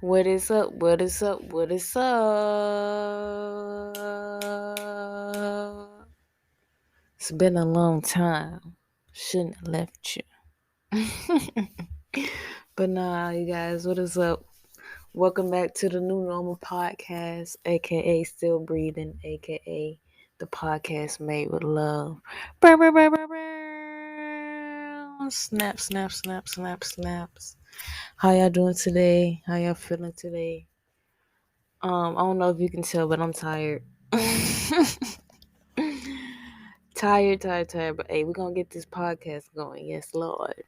What is up? What is up? What is up? It's been a long time. Shouldn't have left you. But nah, you guys, what is up? Welcome back to the New Normal Podcast, aka Still Breathing, aka the podcast made with love. Brr, brr, brr, brr, brr. Snap, snap, snap, snap, snaps. How y'all doing today? How y'all feeling today? I don't know if you can tell, but I'm tired. tired. But hey, we're gonna get this podcast going. Yes, Lord.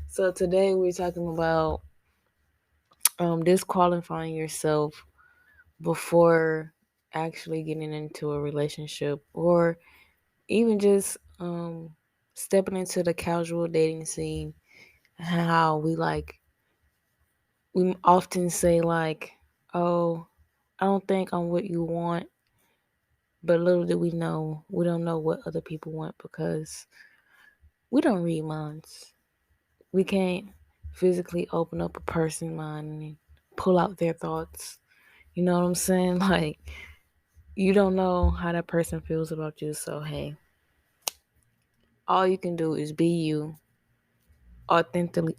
So today we're talking about disqualifying yourself before actually getting into a relationship, or even just stepping into the casual dating scene. How we often say like, "Oh, I don't think I'm what you want." But little do we know, we don't know what other people want because we don't read minds. We can't physically open up a person's mind and pull out their thoughts. You know what I'm saying? Like, you don't know how that person feels about you. So, hey, all you can do is be you authentically.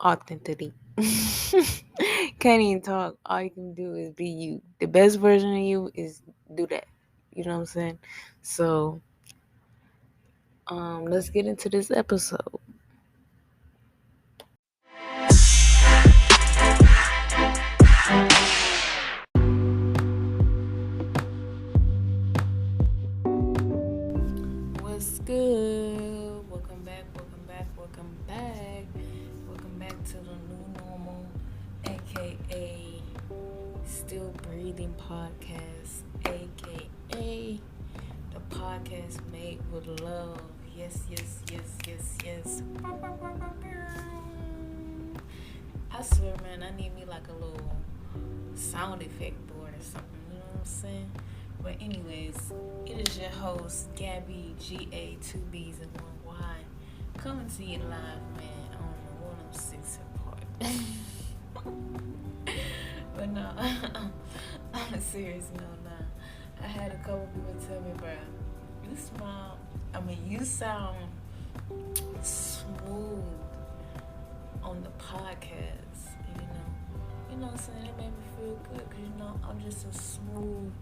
Authenticity. Can't even talk. All you can do is be you. The best version of you is do that. You know what I'm saying? So, let's get into this episode. What's good? Welcome back to the new normal, aka Still Breathing Podcast, aka the podcast made with love. Yes. I swear, man, I need me like a little sound effect board or something, you know what I'm saying? But anyways, it is your host, Gabby, GA, 2 B's and 1Y, coming to you live, man, on the 106 part. But no, on a serious note, nah. I had a couple people tell me, bro, you sound smooth on the podcast, you know what I'm saying? It made me feel good because, I'm just a smooth,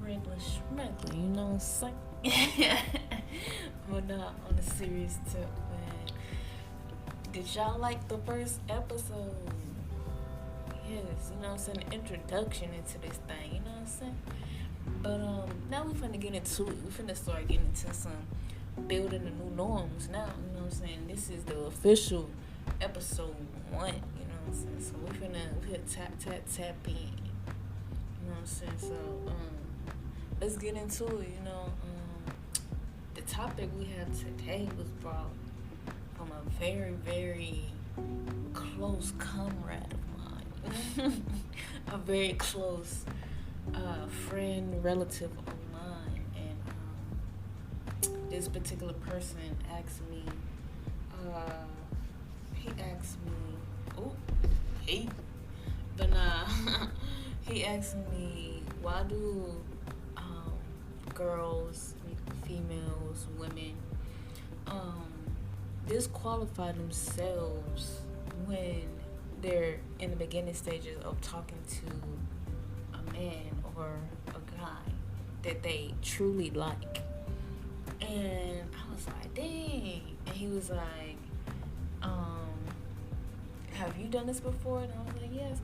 regular schmeckler, you know what I'm saying? But on a serious tip, man, did y'all like the first episode? Yes, you know what I'm saying? The introduction into this thing, you know what I'm saying? But now we finna get into it. We finna start getting into some building the new norms now, you know what I'm saying? This is the official episode 1, you know what I'm saying? So we finna tap in, you know what I'm saying? So let's get into it, the topic we have today was brought from a very, very close comrade of mine. A very close friend, relative of mine, and this particular person asked me, but he asked me, why do girls, females, women, disqualify themselves when they're in the beginning stages of talking to a man or a guy that they truly like? And I was like, dang. And he was like, have you done this before? And I was like, yes,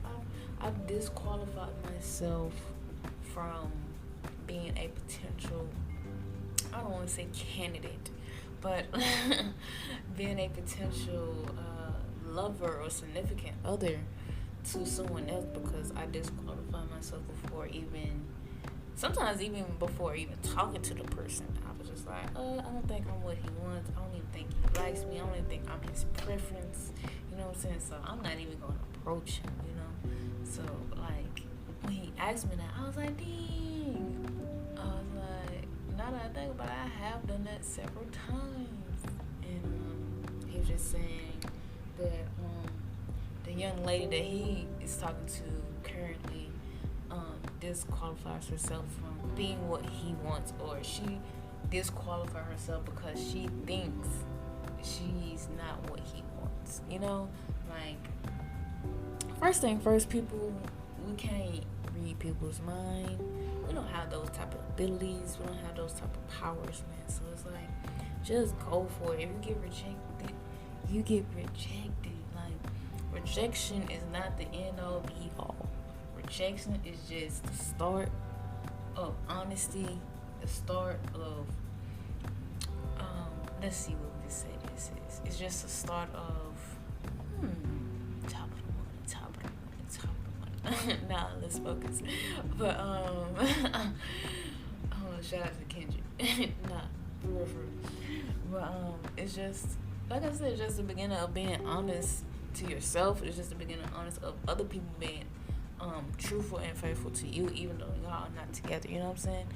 I've disqualified myself from being a potential, I don't want to say candidate, but being a potential lover or significant other to someone else because I disqualified myself sometimes even before even talking to the person. I was just like, I don't think I'm what he wants. I don't even think he likes me. I don't even think I'm his preference. You know what I'm saying? So I'm not even going to approach him, So, like, when he asked me that, I was like, dang. I was like, now that I think about it, I have done that several times. And he was just saying that the young lady that he is talking to currently disqualifies herself from being what he wants, or she disqualifies herself because she thinks she's not what he wants. Like, first thing first, people, we can't read people's mind. We don't have those type of abilities. We don't have those type of powers, man. So it's like, just go for it. If you get rejected, you get rejected. Like, rejection is not the end all be all. Rejection is just the start of honesty, the start of let's see what we say this is. It's just the start of top of the money. Nah, let's focus. But shout out to Kendrick. Nah, for real. But it's just, like I said, it's just the beginning of being honest to yourself. It's just the beginning of other people being truthful and faithful to you, even though y'all are not together. You know what I'm saying?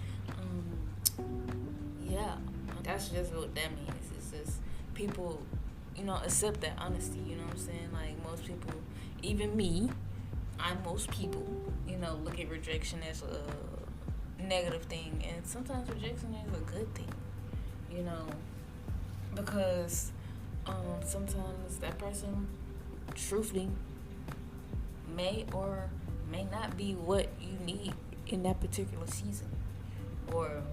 Yeah, that's just what that means. It's just people, accept that honesty. You know what I'm saying? Like, most people, even me, most people, look at rejection as a negative thing, and sometimes rejection is a good thing. Because sometimes that person, truthfully, may or may not be what you need in that particular season, or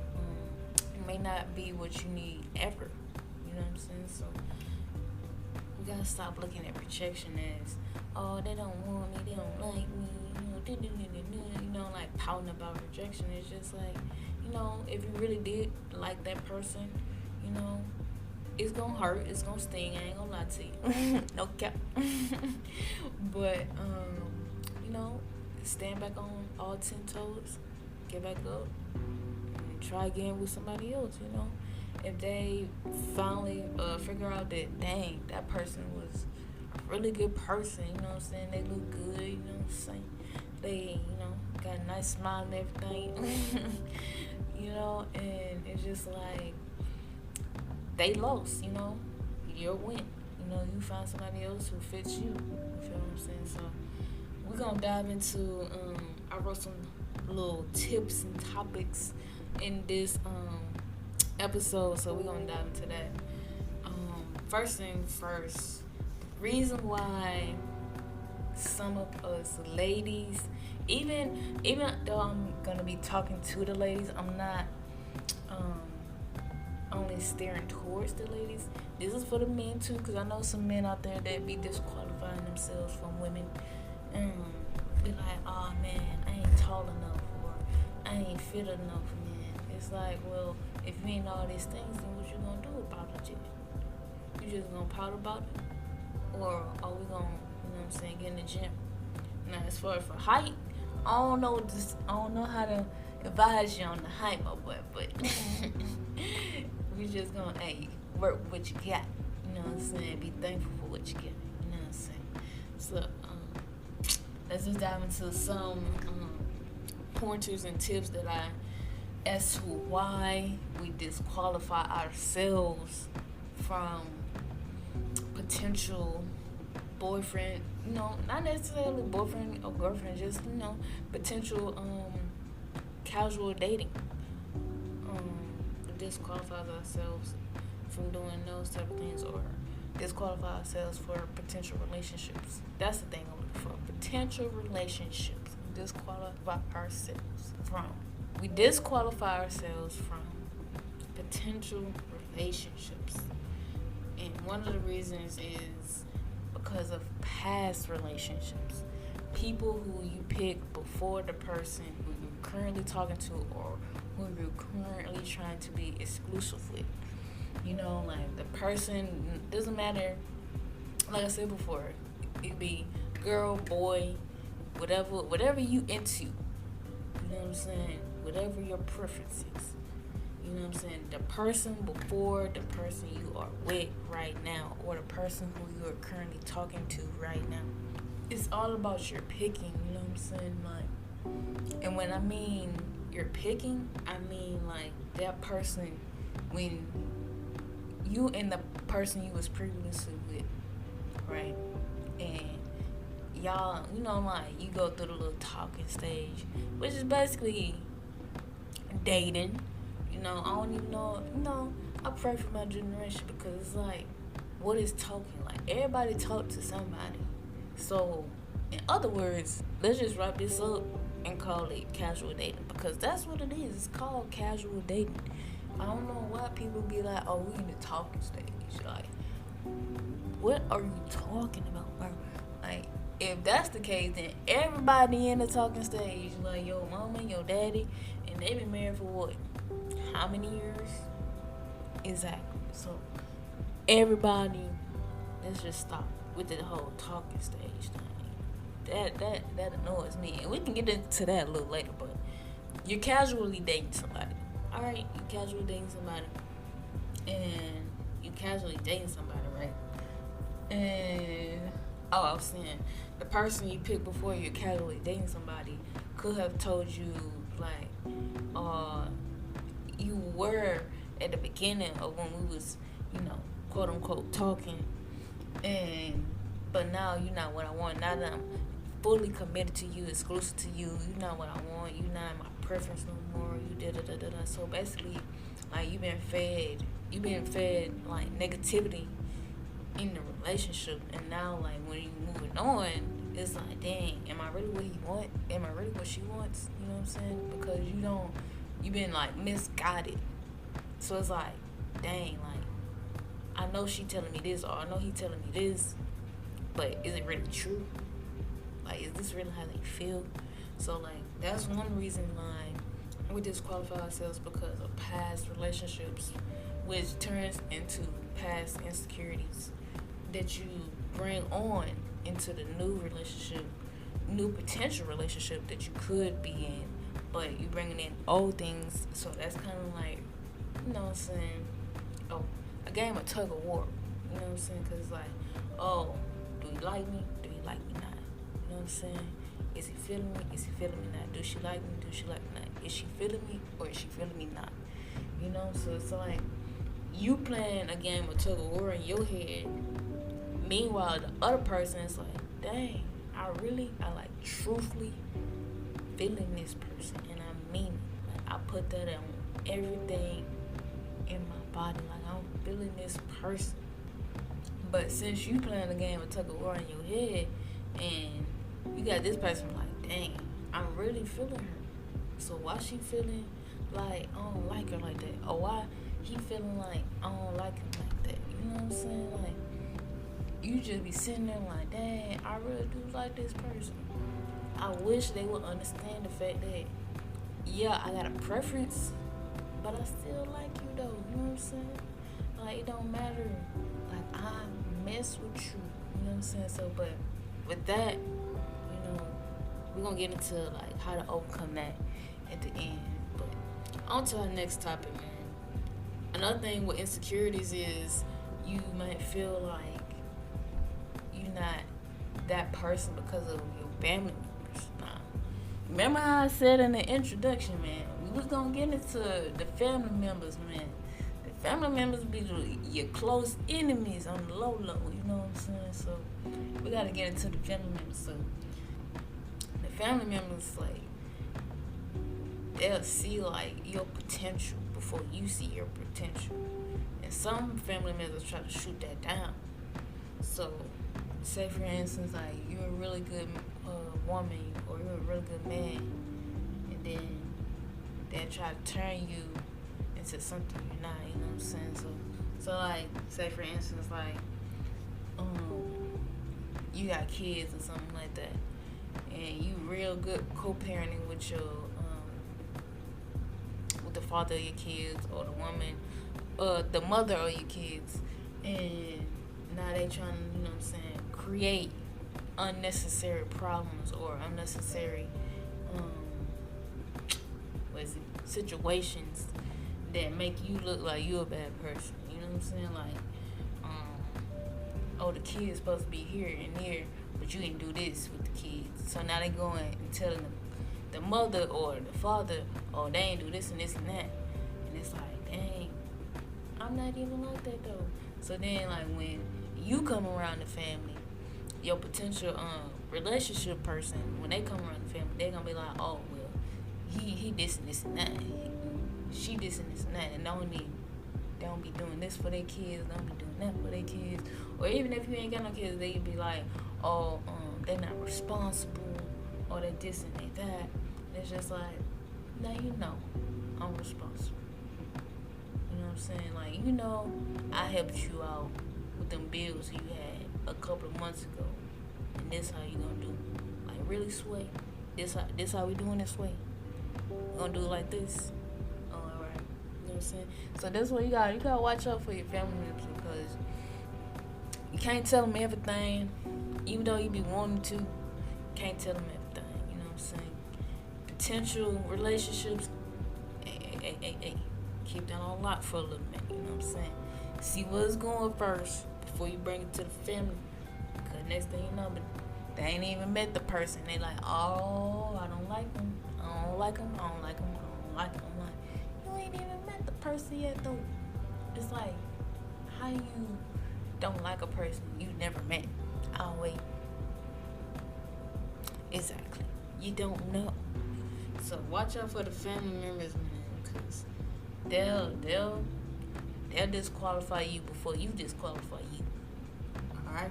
may not be what you need ever. You know what I'm saying? So we gotta stop looking at rejection as, oh, they don't want me, they don't like me, like pouting about rejection. It's just like, if you really did like that person, it's gonna hurt, it's gonna sting, I ain't gonna lie to you. No cap. But stand back on all 10 toes, get back up, and try again with somebody else. If they finally figure out that, dang, that person was a really good person, you know what I'm saying, they look good, you know what I'm saying, they, got a nice smile and everything, and it's just like, they lost, your win. You find somebody else who fits you. You feel what I'm saying? So we're gonna dive into I wrote some little tips and topics in this episode, so we're gonna dive into that. First thing first, reason why some of us ladies, even though I'm gonna be talking to the ladies, I'm not only steering towards the ladies. This is for the men too, because I know some men out there that be disqualifying themselves from women and be like, oh man, I ain't tall enough, or I ain't fit enough, man. It's like, well, if you ain't all these things, then what you gonna do about it? You just gonna pout about it? Or are we gonna, get in the gym? Now, as far as for height, I don't know how to advise you on the height, my boy, but we just gonna, work with what you got. You know what I'm saying? Be thankful for what you get. You know what I'm saying? So, let's just dive into some pointers and tips that as to why we disqualify ourselves from potential boyfriend, not necessarily boyfriend or girlfriend, just, potential casual dating. Disqualifies ourselves from doing those type of things, or disqualify ourselves for potential relationships. That's the thing I'm looking for. Potential relationships. Disqualify ourselves from. We disqualify ourselves from potential relationships. And one of the reasons is because of past relationships. People who you pick before the person who you're currently talking to, or who you're currently trying to be exclusive with. Like, the person, doesn't matter, like I said before, it be girl, boy, whatever you into, you know what I'm saying, whatever your preference is, you know what I'm saying, the person before the person you are with right now, or the person who you are currently talking to right now. It's all about your picking, you know what I'm saying, like, and when I mean you're picking, I mean like that person, when you and the person you was previously with, right, and y'all, like you go through the little talking stage, which is basically dating. I don't even know. I pray for my generation because it's like, what is talking? Like everybody talk to somebody. So, in other words, let's just wrap this up and call it casual dating because that's what it is. It's called casual dating. I don't know why people be like, oh, we in the talking stage. Like, what are you talking about, bro? Like, if that's the case, then everybody in the talking stage, like your mama and your daddy, and they been married for what? How many years? Exactly. So, everybody, let's just stop with the whole talking stage thing. That annoys me, and we can get into that a little later. But you're casually dating somebody. All right, you casually dating somebody, and you casually dating somebody, right? And I was saying, the person you picked before you're casually dating somebody could have told you like, you were at the beginning of when we was, quote unquote talking, but now you're not what I want. Now that I'm fully committed to you, exclusive to you, you're not what I want. You're not my preference no more. You da da da da. So basically, like you've been fed like negativity in the relationship, and now like when you moving on, it's like, dang, am I really what he want? Am I really what she wants? You know what I'm saying? Because you've been like misguided. So it's like, dang, like I know she telling me this, or I know he telling me this, but is it really true? Like, is this really how they feel? So like that's one reason why we disqualify ourselves because of past relationships, which turns into past insecurities that you bring on into the new relationship, new potential relationship that you could be in, but you bringing in old things. So that's kind of like, you know what I'm saying? Oh, a game of tug of war. You know what I'm saying? Because it's like, oh, do you like me? Do you like me not? You know what I'm saying? Is he feeling me? Is he feeling me not? Do she like me? Do she like me not? Is she feeling me or is she feeling me not? You know? So it's like you playing a game of tug of war in your head. Meanwhile, the other person is like, dang, I like truthfully feeling this person, and I mean it. Like I put that on everything in my body. Like I'm feeling this person. But since you playing a game of tug of war in your head, and you got this person like, dang, I'm really feeling her. So why she feeling like I don't like her like that? Or why he feeling like I don't like him like that? You know what I'm saying? Like you just be sitting there like, dang, I really do like this person. I wish they would understand the fact that, yeah, I got a preference, but I still like you though. You know what I'm saying? Like it don't matter. Like I mess with you. You know what I'm saying? So, but with that, we're gonna get into like how to overcome that at the end. But on to our next topic, man. Another thing with insecurities is you might feel like you're not that person because of your family members. Nah. Remember how I said in the introduction, man, we was gonna get into the family members, man. The family members be your close enemies on the low, you know what I'm saying? So we gotta get into the family members. So the family members, like, they'll see like your potential before you see your potential. And some family members try to shoot that down. So say for instance, like you're a really good woman or you're a really good man, and then they try to turn you into something you're not. You know what I'm saying? So like say for instance, like you got kids or something like that, and you real good co-parenting with your with the father of your kids or the woman, the mother of your kids, and now they trying to, you know what I'm saying, create unnecessary problems or unnecessary situations that make you look like you a bad person. You know what I'm saying? Like, oh, the kid's supposed to be here and there, but you didn't do this with the kids. So now they going and telling the mother or the father, oh, they ain't do this and this and that. And it's like, dang, I'm not even like that though. So then, like, when you come around the family, your potential relationship person, when they come around the family, they're gonna be like, oh well, he this and this and that, she this and this and that, and they don't be doing this for their kids, don't be doing that for their kids, or even if you ain't got no kids, they be like, oh, they're not responsible, or they this and they that. And it's just like, now you know, I'm responsible. You know what I'm saying? Like, you know, I helped you out with them bills you had a couple of months ago, and this how you gonna do? Like, really, Sway? This how we doing this way? We gonna do it like this? Oh, all right. You know what I'm saying? So that's what you gotta watch out for your family members, because you can't tell them everything, even though you be wanting to. You can't tell them everything. You know what I'm saying? Potential relationships, hey, keep that on lock for a little minute. You know what I'm saying? See what's going first before you bring it to the family. Because next thing you know, but they ain't even met the person. They like, oh, I don't like them. I don't like them. I don't like them. I don't like them. I'm like, you ain't even met the person yet, though. It's like, how you don't like a person you never met? I'll wait. Exactly. You don't know. So watch out for the family members, man, because they'll disqualify you before you disqualify you. Alright?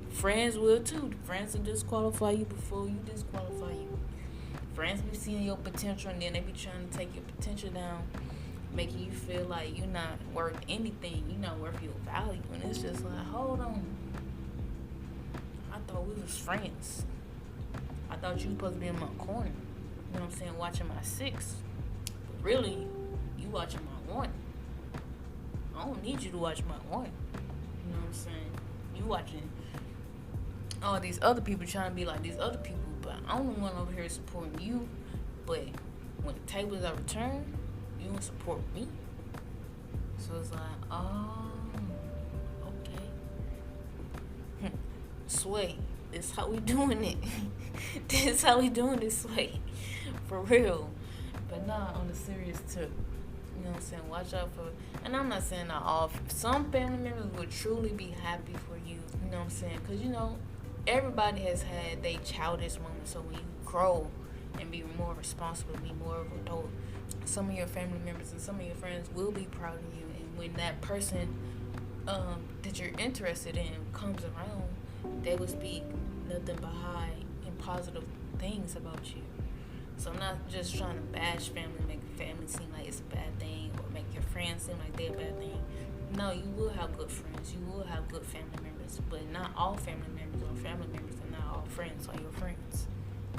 Friends will too. Friends will disqualify you before you disqualify you. Friends be seeing your potential, and then they be trying to take your potential down, making you feel like you're not worth anything. You're not worth your value. And it's just like, hold on. I thought we was friends. I thought you supposed to be in my corner. You know what I'm saying? Watching my 6. But really, you watching my 1. I don't need you to watch my 1. You know what I'm saying? You watching all these other people trying to be like these other people, but I'm the one over here supporting you. But when the tables are returned, you don't support me. So it's like, oh, okay. Sway, this how we doing it. This how we doing this way. For real. But nah, on the serious tip. You know what I'm saying? Watch out for, and I'm not saying that all, some family members would truly be happy for you. You know what I'm saying? Because, you know, everybody has had their childish moments. So when you grow and be more responsible, be more of an adult, some of your family members and some of your friends will be proud of you. And when that person that you're interested in comes around, they will speak nothing but high and positive things about you. So I'm not just trying to bash family, make family seem like it's a bad thing, or make your friends seem like they're a bad thing. No, you will have good friends. You will have good family members. But not all family members are family members, and not all friends are your friends.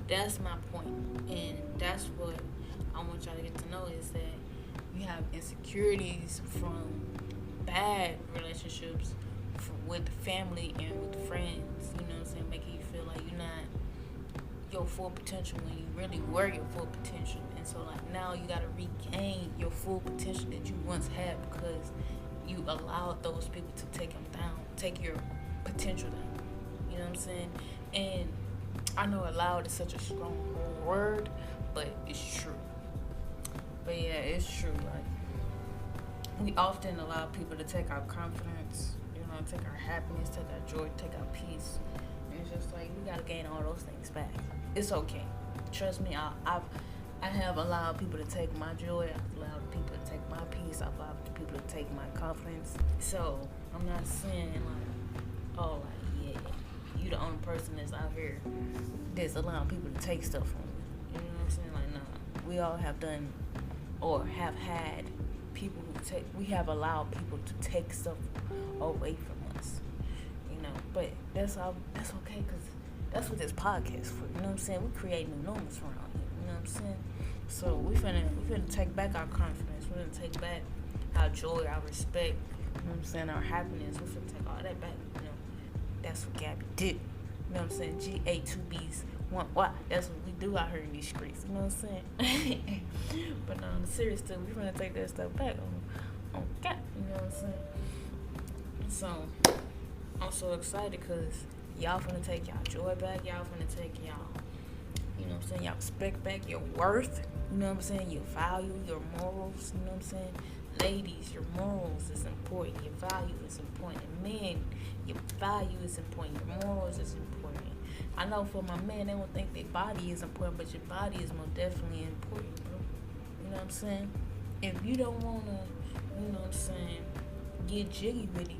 That's my point. And that's what I want y'all to get to know, is that you have insecurities from bad relationships with family and with friends. You know what I'm saying? Making you feel like you're not your full potential when you really were your full potential. And so like now you gotta regain your full potential that you once had, because you allowed those people to take your potential down. You know what I'm saying? And I know allowed is such a strong word, but it's true. But yeah, it's true. Like, we often allow people to take our confidence, you know, take our happiness, take our joy, take our peace. And it's just like, we gotta gain all those things back. It's okay. Trust me, I have allowed people to take my joy. I've allowed people to take my peace. I've allowed people to take my confidence. So I'm not saying like, oh, like, yeah, you the only person that's out here that's allowing people to take stuff from you. You know what I'm saying? Like, nah, we all have done or have had people we have allowed people to take stuff away from us. You know, but that's okay, because that's what this podcast for. You know what I'm saying? We're creating new moments around here. You know what I'm saying? So we finna take back our confidence. We're gonna take back our joy, our respect. You know what I'm saying? Our happiness. We're finna take all that back. You know, that's what Gabby did. You know what I'm saying? G-A, 2 B's, 1 Y. That's what we do out here in these streets. You know what I'm saying? But no, on the serious stuff, we're gonna take that stuff back on God. You know what I'm saying? So I'm so excited, because y'all finna take y'all joy back. Y'all finna take y'all, you know what I'm saying, y'all respect back, your worth. You know what I'm saying? Your value, your morals. You know what I'm saying? Ladies, your morals is important. Your value is important. Men, your value is important. Your morals is important. I know for my man, they won't think their body is important, but your body is most definitely important, bro. You know what I'm saying? If you don't wanna, you know what I'm saying, get jiggy with it,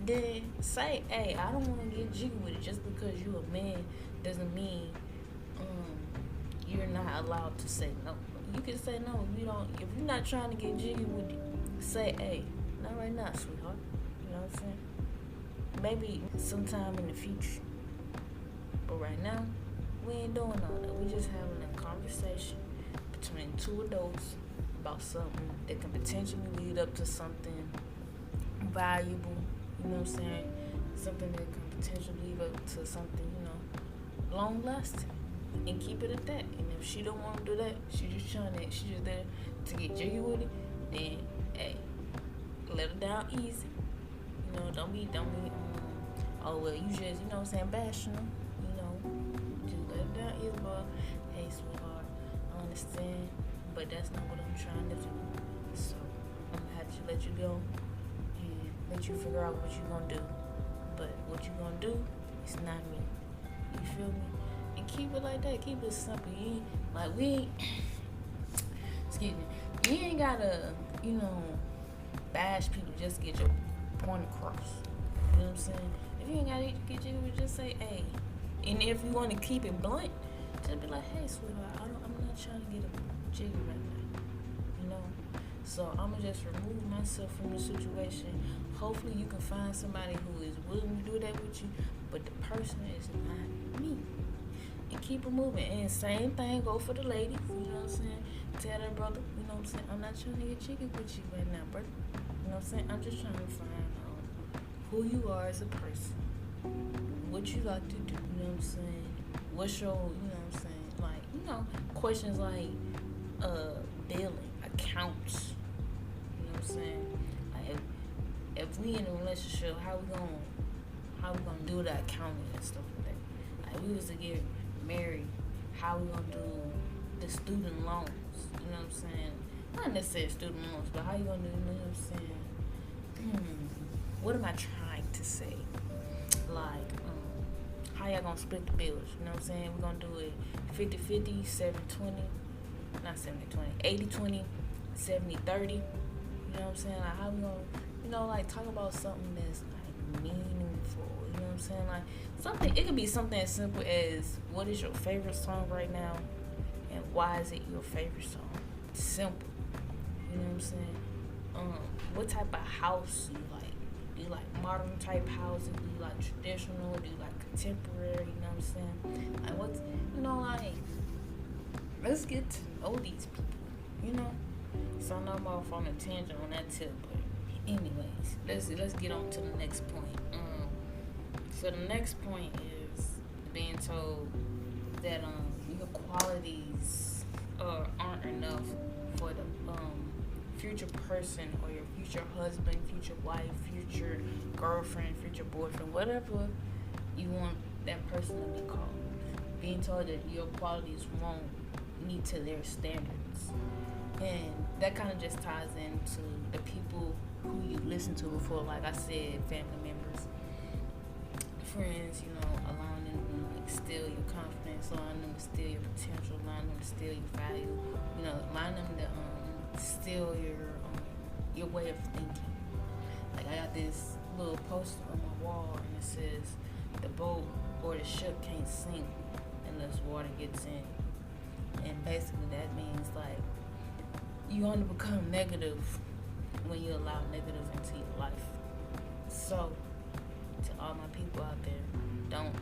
then say, hey, I don't wanna get jiggy with it. Just because you a man doesn't mean you're not allowed to say no. You can say no if you don't. If you're not trying to get jiggy with it, say, hey, not right now, sweetheart. You know what I'm saying? Maybe sometime in the future. But right now, we ain't doing all that. We just having a conversation between two adults about something that can potentially lead up to something valuable. You know what I'm saying? Something that can potentially lead up to something, you know, long lasting. And keep it at that. And if she don't want to do that, she's just there to get jiggy with it, then hey, let her down easy. You know, don't be oh well, you just, you know what I'm saying, bashing them. You know, just let her down easy, but hey, sweetheart, I understand, but that's not what I'm trying to do. So I'm gonna have to let you go and let you figure out what you're gonna do. But what you're gonna do is not me. You feel me? And keep it like that. Keep it simple. You ain't, like, we ain't, excuse me, you ain't gotta, you know, bash people just to get your point across. You know what I'm saying? If you ain't gotta get jiggy, just say, hey. And if you want to keep it blunt, just be like, hey, sweetheart, I'm not trying to get a jiggy right now. You know? So I'm gonna just remove myself from the situation. Hopefully you can find somebody who is willing to do that with you, but the person is not me. And keep it moving. And same thing go for the ladies. You know what I'm saying? Tell that brother, you know what I'm saying? I'm not trying to get jiggy with you right now, brother. You know what I'm saying? I'm just trying to find who you are as a person. What you like to do, you know what I'm saying? What's your, you know what I'm saying? Like, you know, questions like billing, accounts. You know what I'm saying? Like if we in a relationship, how we gonna do the accounting and stuff like that? Like we was to get married, how we gonna do the student loans? You know what I'm saying? Not necessarily student loans, but how you gonna do? You know what I'm saying? What am I trying to say? Like, how y'all gonna split the bills? You know what I'm saying? We're gonna do it 50-50, 70-20, not 70-20, 80-20, 70-30. You know what I'm saying? Like, how we gonna, you know, like talk about something that's like meaningful. You know what I'm saying? Like something. It could be something as simple as, what is your favorite song right now, and why is it your favorite song? Simple. You know what I'm saying? What type of house you like? Do you like modern type housing? Do you like traditional? Do you like contemporary? You know what I'm saying? Like what's, you know, like let's get to know these people. You know. So I know I'm off on a tangent on that tip, but anyways, let's get on to the next point. So the next point is being told that your qualities aren't enough for the future person or your future husband, future wife, future girlfriend, future boyfriend, whatever you want that person to be called. Being told that your qualities won't meet to their standards. And that kind of just ties into the people who you listen to before, like I said, family members, friends, you know, allowing them to like steal your confidence, allowing them to steal your potential, allowing them to steal your value, you know, allowing them to steal your way of thinking. Like I got this little poster on my wall and it says the boat or the ship can't sink unless water gets in. And basically that means like you only become negative when you allow negative into your life. So to all my people out there, don't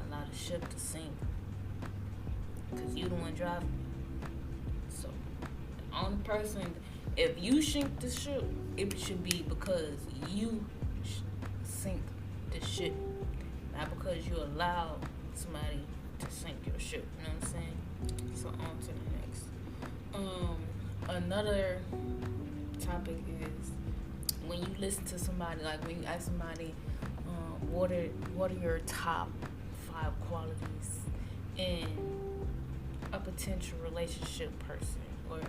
allow the ship to sink, because you the one driving. So the only person, if you sink the ship, it should be because you sink the ship, not because you allow somebody to sink your ship. You know what I'm saying? So on to the next. Another topic is when you listen to somebody, like when you ask somebody, what are your top 5 qualities in a potential relationship person or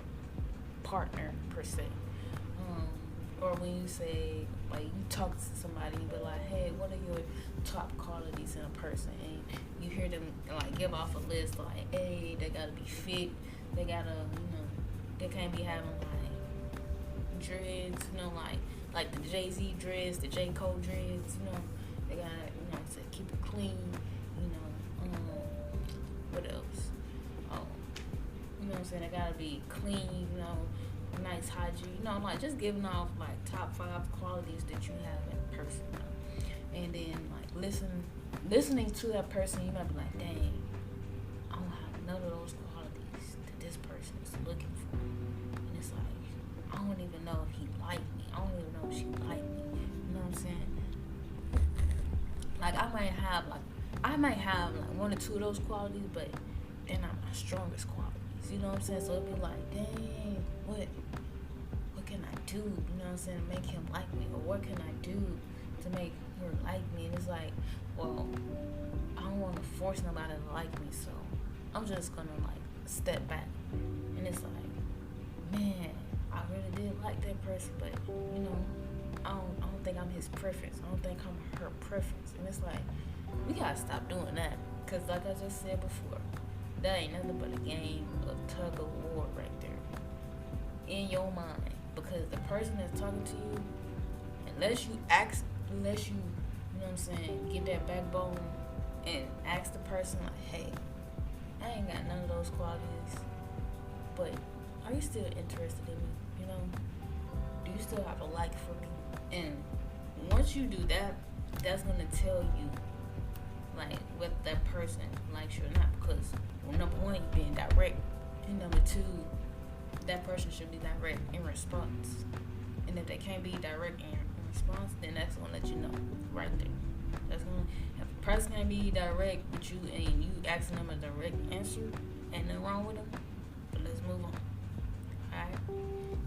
partner per se? or when you say, like, you talk to somebody, you be like, hey, what are your top qualities in a person? And you hear them, like, give off a list, like, hey, they gotta be fit, they gotta, they can't be having, like, dreads, like the Jay-Z dreads, the J. Cole dreads, they gotta, to keep it clean, what else? Oh, what I'm saying? They gotta be clean, nice hygiene, like just giving off like top 5 qualities that you have in a person, and then like listening to that person, you might be like, dang, I don't have none of those qualities that this person is looking for, and it's like, I don't even know if he like me, I don't even know if she like me, you know what I'm saying? Like I might have like 1 or 2 of those qualities, but they're not my strongest qualities. You know what I'm saying? So it'd be like, dang, what can I do? You know what I'm saying? To make him like me, or what can I do to make her like me? And it's like, well, I don't want to force nobody to like me, so I'm just gonna like step back. And it's like, man, I really did like that person, but I don't think I'm his preference. I don't think I'm her preference. And it's like, we gotta stop doing that, cause like I just said before, that ain't nothing but a game of tug of war right there in your mind. Because the person that's talking to you, unless you you know what I'm saying, get that backbone and ask the person like, hey, I ain't got none of those qualities, but are you still interested in me? Do you still have a like for me? And once you do that, that's gonna tell you like whether that person likes you or not. Because number 1, you being direct, and number 2, that person should be direct in response. And if they can't be direct in response, then that's gonna let you know right there. That's gonna, if a person can't be direct with you and you asking them a direct answer, ain't nothing wrong with them. But let's move on. Alright?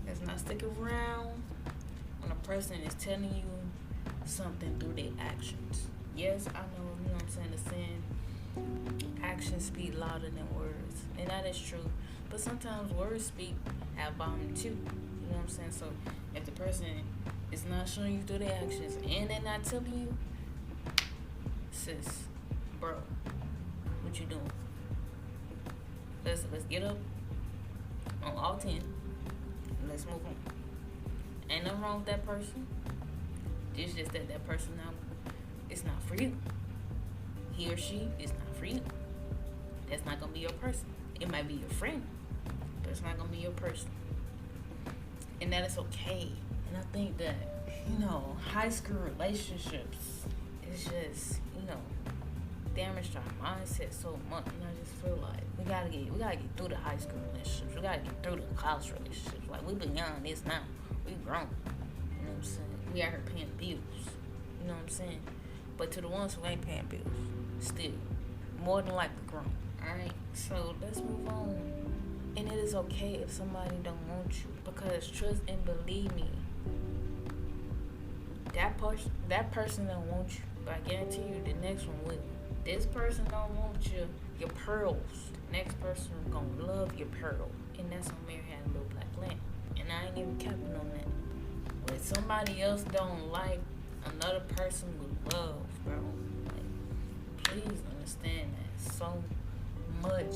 Let's not stick around when a person is telling you something through their actions. Yes, I know, what I'm saying, the saying, actions speak louder than words. And that is true. But sometimes words speak at volume too. You know what I'm saying? So if the person is not showing you through their actions and they're not telling you, sis, bro, what you doing? Let's get up on all 10. Let's move on. Ain't nothing wrong with that person. It's just that person now, it's not for you. He or she is not for you. That's not gonna be your person. It might be your friend, but it's not gonna be your person. And that is okay. And I think that, high school relationships is just, damaged our mindset so much. And I just feel like we gotta get through the high school relationships. We gotta get through the college relationships. Like, we beyond this now. We grown. You know what I'm saying? We out here paying bills. You know what I'm saying? But to the ones who ain't paying bills, still, more than likely grown. Alright? So let's move on. And it is okay if somebody don't want you. Because trust and believe me, that person don't want you. But I guarantee you the next one will. This person don't want your pearls. The next person gonna love your pearl. And that's on Mary Had a Little Black Lamb. And I ain't even capping on that. But somebody else don't like, another person with love, bro. Like, please understand that so much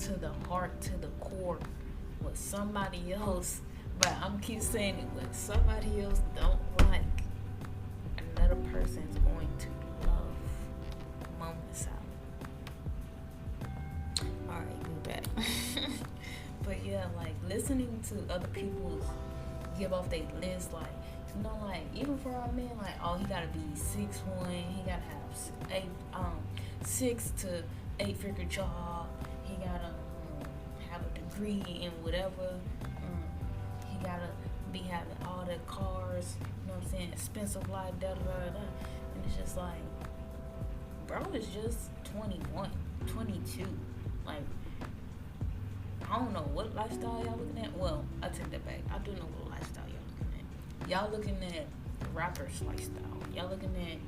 to the heart, to the core. What somebody else, but I'm keep saying it, what somebody else don't like, another person is going to love moments out. Alright, we're back. But yeah, like listening to other people give off their list, like, like even for our men, like, oh, he gotta be 6'1", he gotta have 6 to 8 figure job, he gotta have a degree in whatever, he gotta be having all the cars, you know what I'm saying, expensive life, da da da da. And it's just like, bro is just 21, 22. Like, I don't know what lifestyle y'all looking at. Well, I take that back. I do know what lifestyle y'all looking at. Y'all looking at rappers' lifestyle. Y'all looking at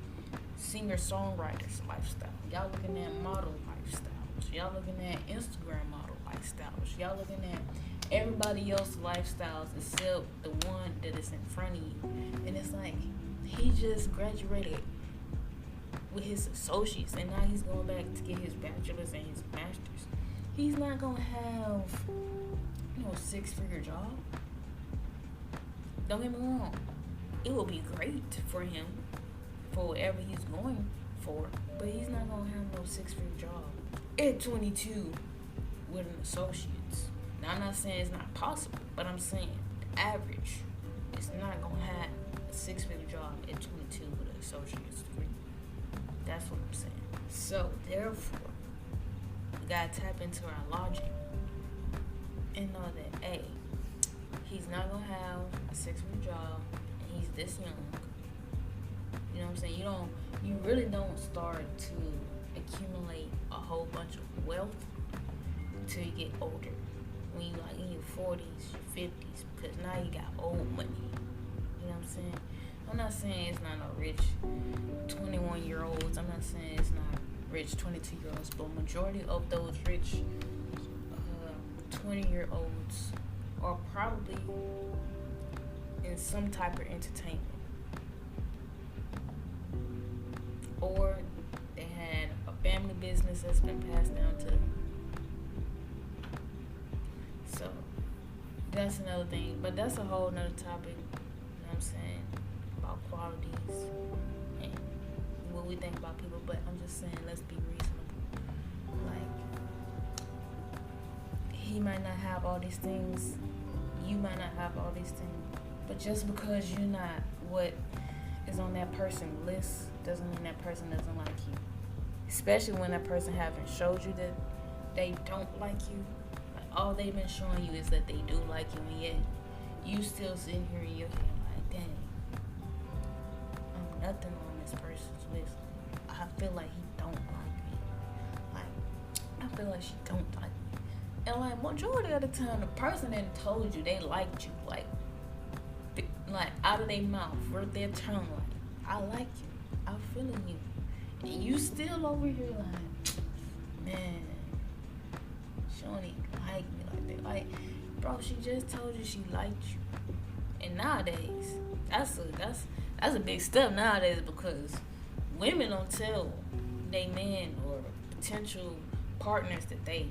singer-songwriters' lifestyle. Y'all looking at model lifestyles. Y'all looking at Instagram model lifestyles. Y'all looking at everybody else's lifestyles except the one that is in front of you. And it's like he just graduated with his associates and now he's going back to get his bachelor's and his master's. He's not gonna have $6-figure job. Don't get me wrong. It will be great for him for whatever he's going for, but he's not gonna have no 6-figure job at 22 with an associate's. Now I'm not saying it's not possible, but I'm saying the average is not gonna have a 6-figure job at 22 with an associate's degree. That's what I'm saying. So therefore, we gotta tap into our logic and know that he's not gonna have a 6-figure job and he's this young. You know what I'm saying? You really don't start to accumulate a whole bunch of wealth until you get older. When you like in your 40s, your 50s, because now you got old money. You know what I'm saying? I'm not saying it's not no rich 21-year-olds. I'm not saying it's not rich 22-year-olds, but majority of those rich 20-year-olds are probably in some type of entertainment. Or they had a family business that's been passed down to them. So that's another thing. But that's a whole nother topic, you know what I'm saying, about qualities and what we think about people. But I'm just saying, let's be reasonable. Like, he might not have all these things, you might not have all these things, but just because you're not what is on that person's list doesn't mean that person doesn't like you. Especially when that person haven't showed you that they don't like you. Like, all they've been showing you is that they do like you, and yet you still sitting here in your head like, dang, I'm nothing on this person's list. I feel like he don't like me. Like, I feel like she don't like me. And like, majority of the time, the person that told you they liked you, like out of their mouth, word their tongue, like, I like you, I'm feeling you, and you still over here like, man, she don't even like me like that. Like, bro, she just told you she liked you. And nowadays, that's a big step nowadays, because women don't tell they men or potential partners that they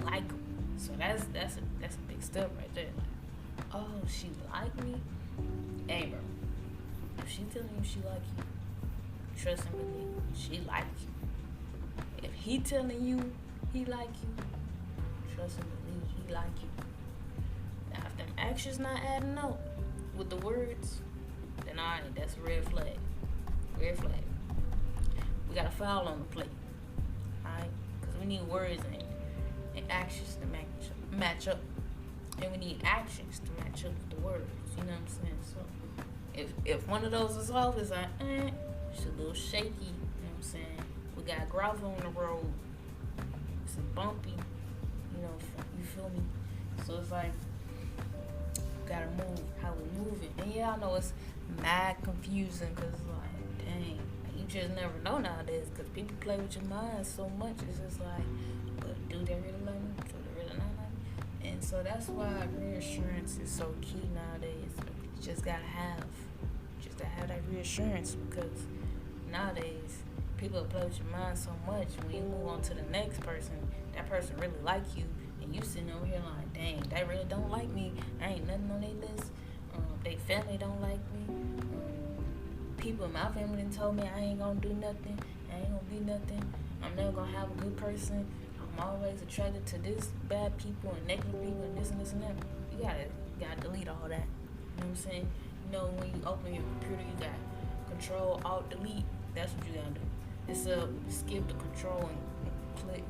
like them. So that's a big step right there. Like, oh, she like me. Hey, bro, if she telling you she like you, trust and believe she like you. If he telling you he like you, trust and believe he like you. Now, if them actions not adding up with the words, then alright, that's a red flag. Red flag. We got a foul on the plate. Alright? Because we need words and actions to match up. And we need actions to match up with the words. You know what I'm saying? So if one of those is off, it's like, it's a little shaky. You know what I'm saying? We got gravel on the road. It's bumpy. You know, you feel me? So it's like, we gotta move how we moving. And yeah, I know it's mad confusing, because it's like, dang, you just never know nowadays, because people play with your mind so much. It's just like, but do they really love me? Do they really not like me? And so that's why reassurance is so key nowadays. You just gotta have that reassurance, because nowadays people play with your mind so much. When you move on to the next person, that person really like you, and you sitting over here like, dang, they really don't like me. I ain't nothing on their list. They family don't like me. People in my family done told me I ain't gonna do nothing. I ain't gonna be nothing. I'm never gonna have a good person. I'm always attracted to this bad people and negative people and this and this and that. You gotta delete all that. You know what I'm saying? You know, when you open your computer, you got Control Alt Delete. That's what you gotta do. It's skip the Control and click.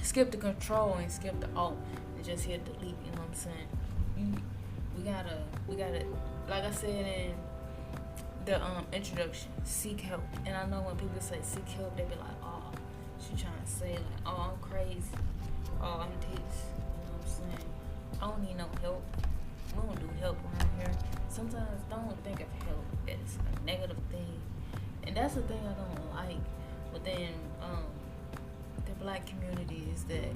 Skip the Control and skip the Alt and just hit delete. You know what I'm saying? We gotta, like I said in the introduction, seek help. And I know when people say seek help, they be like, oh, she trying to say like, oh, I'm crazy, oh, I'm this. You know what I'm saying? I don't need no help. We don't do help around here. Sometimes don't think of help as a negative thing, and that's the thing I don't like within the black community, is that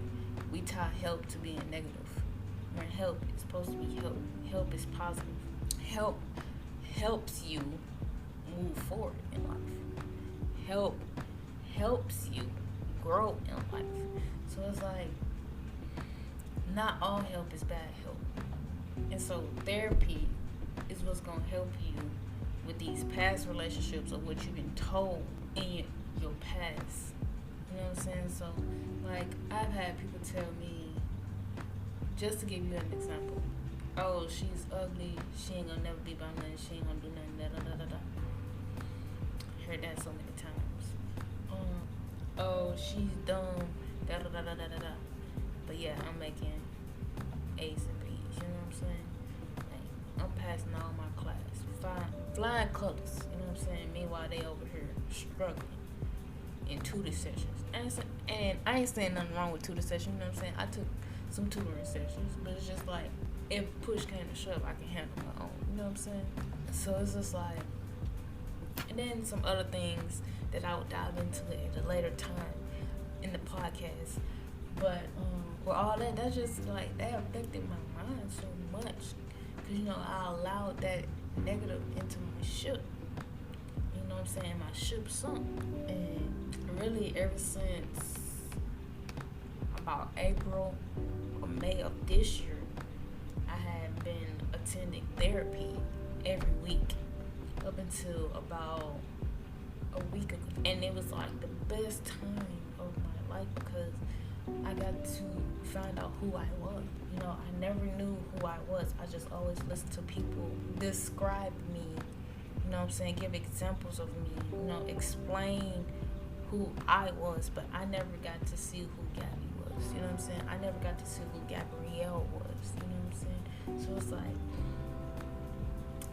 we tie help to being negative. When help is supposed to be help. Help is positive. Help helps you move forward in life. Help helps you grow in life. So it's like not all help is bad help. And so therapy is what's gonna help you with these past relationships or what you've been told in your past. You know what I'm saying? So like I've had people tell me, just to give you an example, oh, she's ugly, she ain't gonna never be by nothing, she ain't gonna do nothing, da da da da da. Heard that so many times. Oh, she's dumb, da da da da da da da. But yeah, I'm making A's and B's, you know what I'm saying? Like, I'm passing all my class, flying colors, you know what I'm saying? Meanwhile, they over here struggling in tutor sessions. And I ain't saying nothing wrong with tutor sessions, you know what I'm saying? I took some tutoring sessions, but it's just like, if push came to shove, I can handle my own, you know what I'm saying? So it's just like, and then some other things that I would dive into at a later time in the podcast. But with all that, that's just like, that affected my mind so much. Because, you know, I allowed that negative into my ship. You know what I'm saying? My ship sunk. And really, ever since about April or May of this year, I had been attending therapy every week up until about a week ago. And it was like the best time of my life because I got to find out who I was. You know, I never knew who I was. I just always listened to people describe me, you know what I'm saying, give examples of me, you know, explain who I was, but I never got to see who Gabby was, you know what I'm saying? I never got to see who Gabrielle was, you know what I'm saying? So it's like,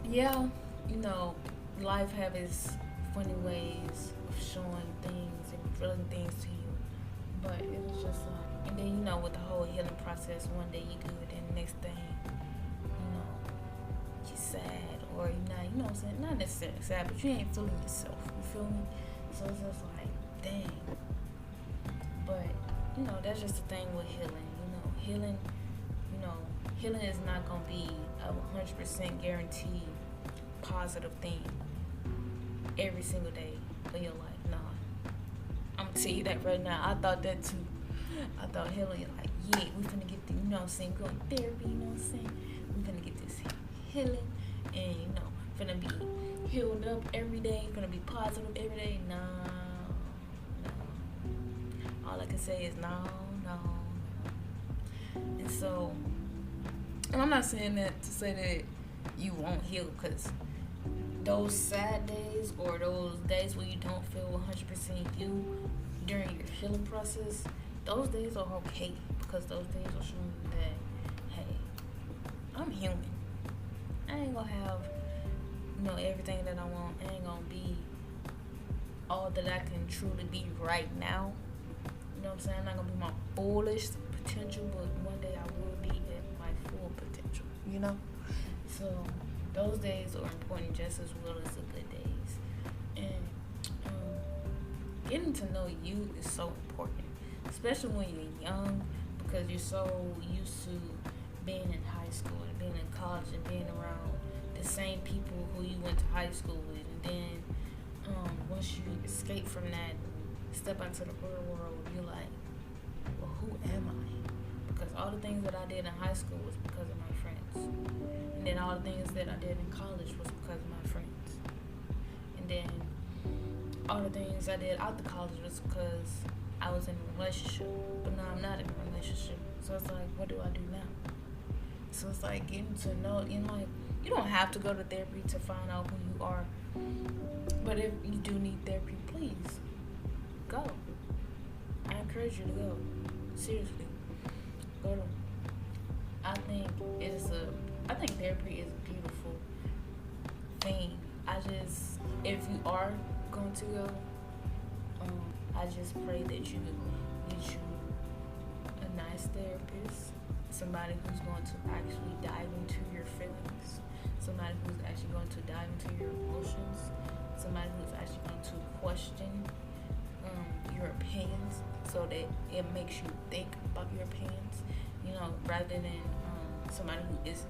yeah, you know, life have its funny ways of showing things and revealing things to you, but it was just like, and then, you know, with the whole healing process, one day you good, and the next thing, you know, you're sad, or you're not, you know what I'm saying, not necessarily sad, but you ain't feeling yourself, you feel me? So it's just like, dang. But, you know, that's just the thing with healing, healing is not going to be a 100% guaranteed positive thing every single day of your life. Nah, I'm going to tell you that right now. I thought that too. I thought healing, like, yeah, we finna get the, you know what I'm saying, going therapy, you know what I'm saying? We finna get this healing and, you know, finna be healed up every day, finna be positive every day. No. All I can say is no. And so, and I'm not saying that to say that you won't heal, because those sad days or those days where you don't feel 100% you during your healing process, those days are okay, because those days are showing you that, hey, I'm human. I ain't gonna have, you know, everything that I want. I ain't gonna be all that I can truly be right now. You know what I'm saying? I'm not gonna be my fullest potential, but one day I will be at my full potential, you know? So those days are important just as well as the good days. And getting to know you is so important, especially when you're young, because you're so used to being in high school and being in college and being around the same people who you went to high school with. And then once you escape from that, step out to the real world, you're like, well, who am I? Because all the things that I did in high school was because of my friends. And then all the things that I did in college was because of my friends. And then all the things I did after college was because I was in a relationship. But now I'm not in a relationship. So it's like, what do I do now? So it's like getting to know, you know, like, you don't have to go to therapy to find out who you are. But if you do need therapy, please go. I encourage you to go. Seriously. Go to. I think therapy is a beautiful thing. If you are going to go, I just pray that you get you a nice therapist, somebody who's going to actually dive into your feelings, somebody who's actually going to dive into your emotions, somebody who's actually going to question your opinions, so that it makes you think about your opinions, rather than somebody who isn't,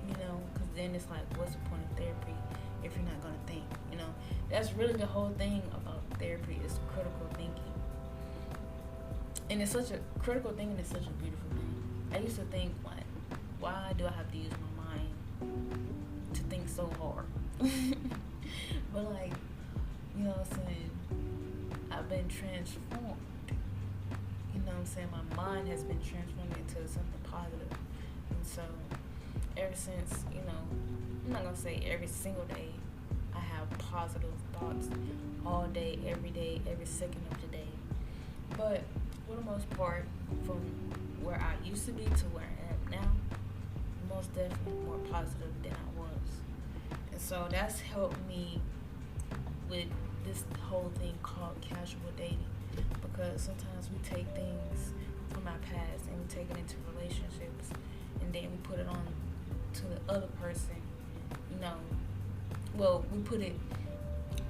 because then it's like, what's the point of therapy if you're not going to think, That's really the whole thing about therapy is critical thinking. And it's such a critical thing, and it's such a beautiful thing. I used to think, like, why do I have to use my mind to think so hard? But, like, you know what I'm saying? I've been transformed. You know what I'm saying? My mind has been transformed into something positive. And so, ever since, I'm not going to say every single day, I have positive thoughts all day, every second of the day. But for the most part, from where I used to be to where I am now, most definitely more positive than I was. And so that's helped me with this whole thing called casual dating, because sometimes we take things from our past and we take it into relationships, and then we put it on to the other person.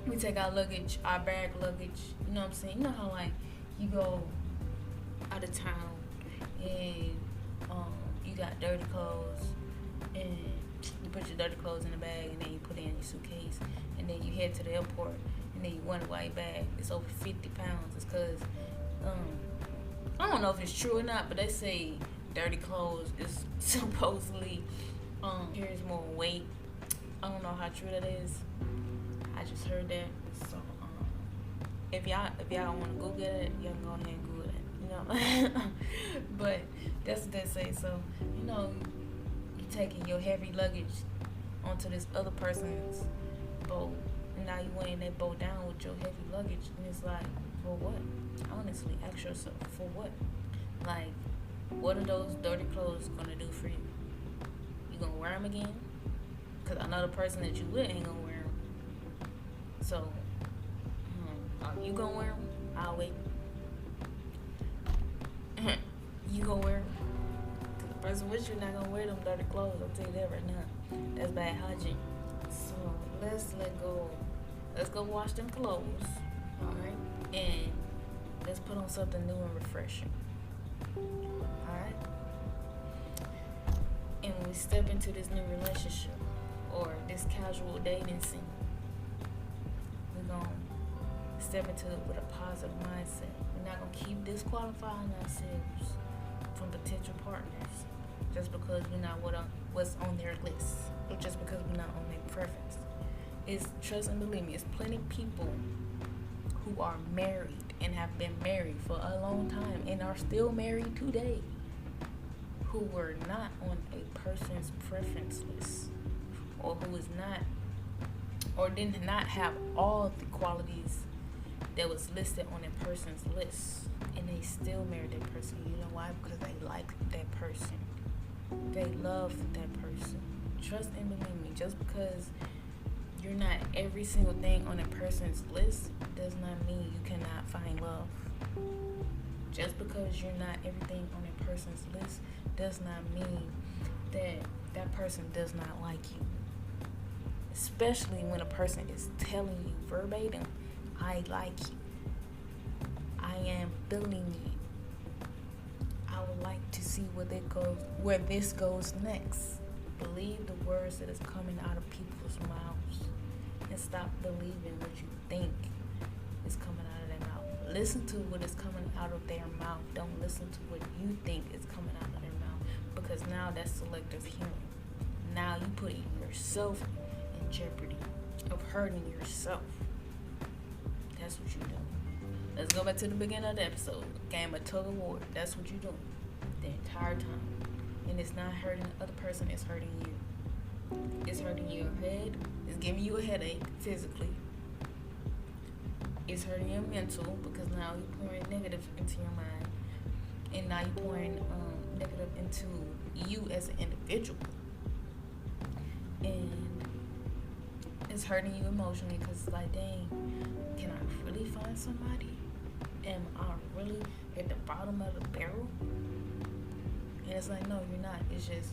We take our luggage, our bag luggage, you know what I'm saying? You know how, like, you go out of town and you got dirty clothes, and you put your dirty clothes in the bag, and then you put it in your suitcase, and then you head to the airport, and then you wonder why your bag is over 50 pounds. It's because, I don't know if it's true or not, but they say dirty clothes is supposedly carries more weight. I don't know how true that is. I just heard that. So if y'all want to Google it, y'all can go ahead and Google it. But that's what they say. So you taking your heavy luggage onto this other person's boat, and now you weighing that boat down with your heavy luggage, and it's like, for what? Honestly, ask yourself, for what? Like, what are those dirty clothes gonna do for you? You gonna wear them again? Because I know the person that you with ain't gonna wear them. So, are you gonna wear them? I'll wait. You gonna wear them? Because the person with you not gonna wear them dirty clothes. I'll tell you that right now. That's bad hygiene. So, let's let go. Let's go wash them clothes. Alright? And let's put on something new and refreshing. Alright? And when we step into this new relationship or this casual dating scene, we're going to step into it with a positive mindset. We're not going to keep disqualifying ourselves from potential partners just because we're not what's on their list, or just because we're not on their preference. It's, trust and believe me, it's plenty of people who are married and have been married for a long time and are still married today, who were not on a person's preference list, or who is not, or did not have all the qualities that was listed on a person's list, and they still married that person. You know why? Because they like that person. They love that person. Trust and believe me, just because you're not every single thing on a person's list does not mean you cannot find love. Just because you're not everything on a person's list does not mean that that person does not like you. Especially when a person is telling you verbatim, I like you. I am feeling you. I would like to see where this goes next. Believe the words that is coming out of people's mouths, and stop believing what you think is coming out of their mouth. Listen to what is coming out of their mouth. Don't listen to what you think is coming out of their mouth, because now that's selective hearing. Now you putting yourself in jeopardy of hurting yourself. That's what you do. Let's go back to the beginning of the episode. Game of tug of war. That's what you do the entire time. And it's not hurting the other person, it's hurting you. It's hurting your head. It's giving you a headache physically. It's hurting your mental, because now you're pouring negative into your mind. And now you're pouring negative into you as an individual. And it's hurting you emotionally, because it's like, dang, can I really find somebody? Am I really at the bottom of the barrel? And it's like, no, you're not. It's just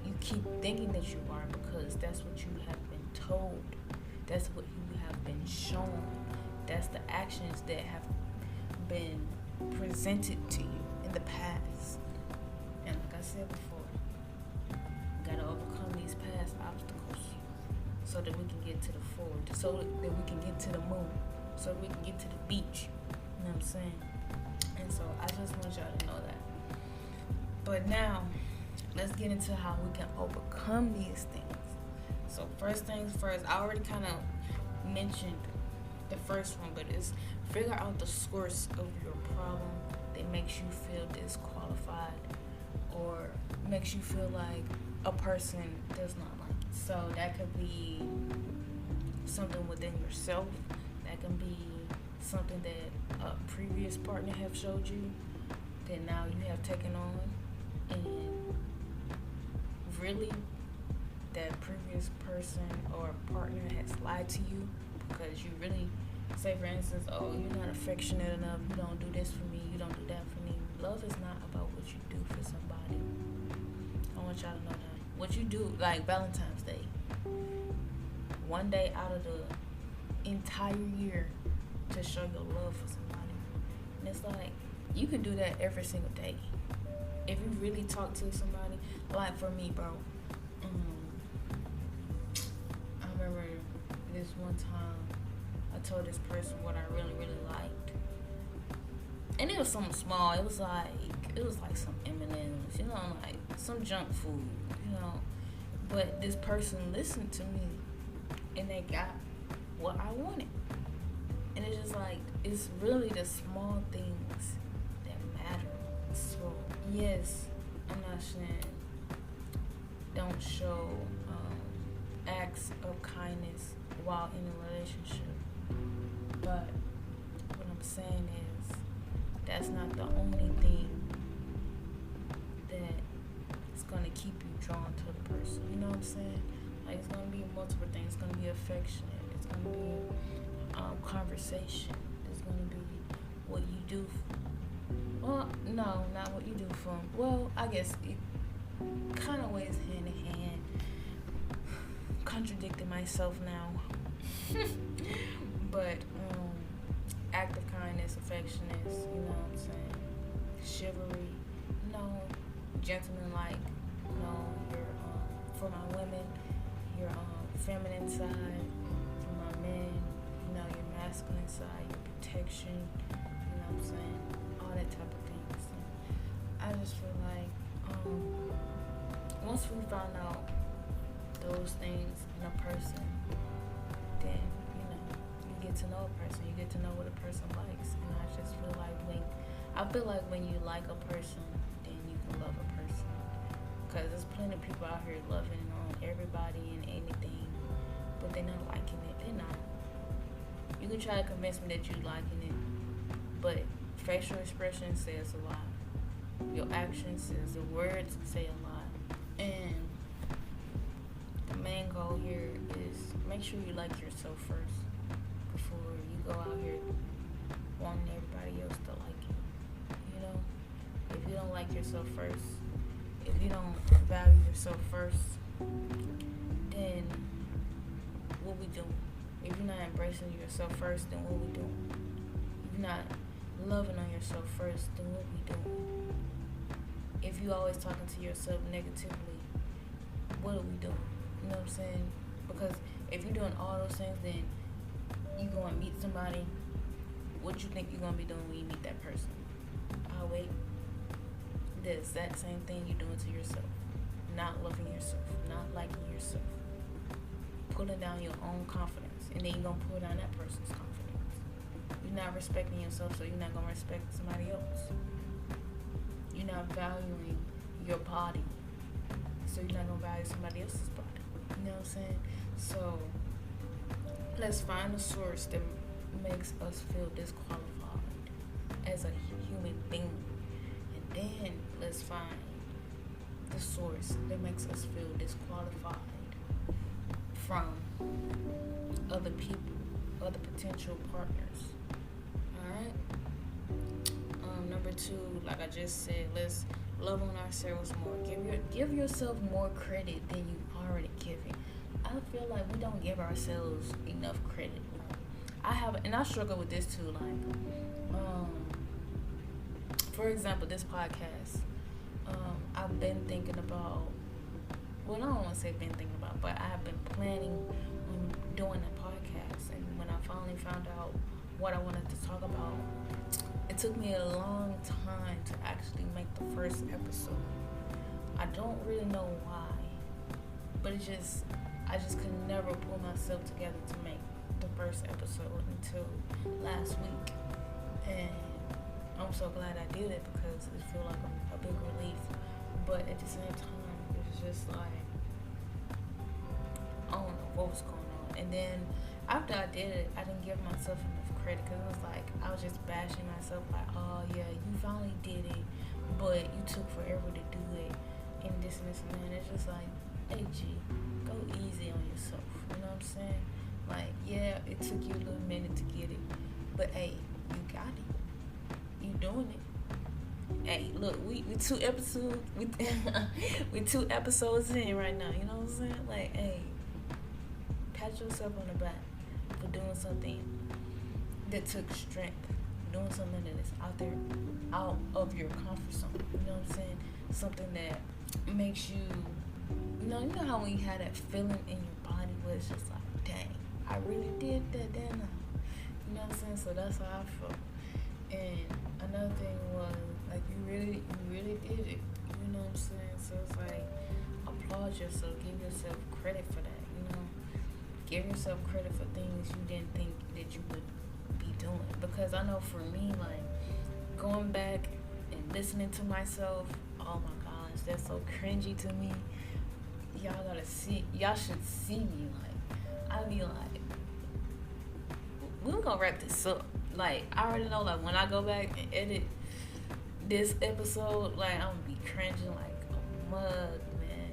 you keep thinking that you are, because that's what you have been told. That's what you have been shown. That's the actions that have been presented to you in the past. And like I said before, you gotta overcome these past obstacles so that we can get to the forward, so that we can get to the moon, so we can get to the beach. You know what I'm saying? And so I just want y'all to know that. But now, let's get into how we can overcome these things. So first things first, I already kind of mentioned the first one, but it's figure out the source of your problem that makes you feel disqualified or makes you feel like a person does not like you. So that could be something within yourself. That can be something that a previous partner have showed you that now you have taken on, and really that previous person or partner has lied to you because you really say, for instance, oh, you're not affectionate enough, you don't do this for me, you don't do that for me. Love is not about what you do for somebody. I want y'all to know that. What you do, like Valentine's Day, one day out of the entire year to show your love for somebody. And it's like, you can do that every single day. If you really talk to somebody, like for me, bro, I remember this one time I told this person what I really, really liked. And it was something small. It was like some M&Ms, you know, like some junk food, you know. But this person listened to me and they got what I wanted. And it's just like, it's really the small things that matter. So, yes, I'm not saying don't show acts of kindness while in a relationship. But what I'm saying is, that's not the only thing that is going to keep you drawn to the person. You know what I'm saying? Like, it's going to be multiple things. It's going to be affectionate. It's going to be conversation. It's going to be what you do. Well, no, not what you do for them. Well, I guess it kind of weighs hand in hand. Contradicting myself now. But act of kindness, affectionate, you know what I'm saying? Chivalry, you know, gentleman-like, you know, your for my women, your feminine side, for my men, you know, your masculine side, your protection, you know what I'm saying? All that type of things. And I just feel like once we find out those things in a person, then you get to know a person. You get to know what a person likes. And I just feel like when you like a person, then you can love a person. Because there's plenty of people out here loving on everybody and anything, but they're not liking it. They're not. You can try to convince me that you're liking it, but facial expression says a lot. Your actions says, the words say a lot. And the main goal here is make sure you like yourself first before you go out here wanting everybody else to like you. You know, if you don't like yourself first, if you don't value yourself first, then what we doing? If you're not embracing yourself first, then what we doing? If you're not loving on yourself first, then what we doing? If you always talking to yourself negatively, what are we doing? You know what I'm saying? Because if you're doing all those things, then you go and meet somebody. What you think you're gonna be doing when you meet that person? Oh wait, the exact same thing you're doing to yourself. Not loving yourself, not liking yourself, pulling down your own confidence, and then you're gonna pull down that person's confidence. You're not respecting yourself, so you're not gonna respect somebody else. You're not valuing your body, so you're not gonna value somebody else's body. You know what I'm saying? So let's find a source that makes us feel disqualified as a human being, and then let's find the source that makes us feel disqualified from other people, other potential partners. Alright? Number 2, like I just said, let's love on ourselves more. Give yourself more credit than you already giving. I feel like we don't give ourselves enough credit. I struggle with this too. Like, for example, this podcast, I've been thinking about, well, I don't want to say been thinking about, but I have been planning on doing a podcast. And when I finally found out what I wanted to talk about, it took me a long time to actually make the first episode. I don't really know why, but I just could never pull myself together to make the first episode until last week. And I'm so glad I did it because it feels like a big relief. But at the same time, it was just like, I don't know what was going on. And then after I did it, I didn't give myself enough credit because it was like, I was just bashing myself like, oh yeah, you finally did it, but you took forever to do it, and this and this and that. It's just like, hey G, go easy on yourself. You know what I'm saying? Like, yeah, it took you a little minute to get it, but hey, you got it. You doing it. Hey, look, we 2 episodes we 2 episodes in right now. You know what I'm saying? Like, hey, pat yourself on the back for doing something that took strength, doing something that is out of your comfort zone. You know what I'm saying? Something that makes you, you know how when you have that feeling in your body where it's just like, dang, I really did that, didn't I? You know what I'm saying? So that's how I felt. And another thing was, like, you really did it. You know what I'm saying? So it's like, applaud yourself, give yourself credit for that, you know? Give yourself credit for things you didn't think that you would be doing. Because I know for me, like, going back and listening to myself, oh my gosh, that's so cringy to me. Y'all should see me. Like, I be like, we're gonna wrap this up. Like, I already know, like, when I go back and edit this episode, like, I'm gonna be cringing like a mug, man.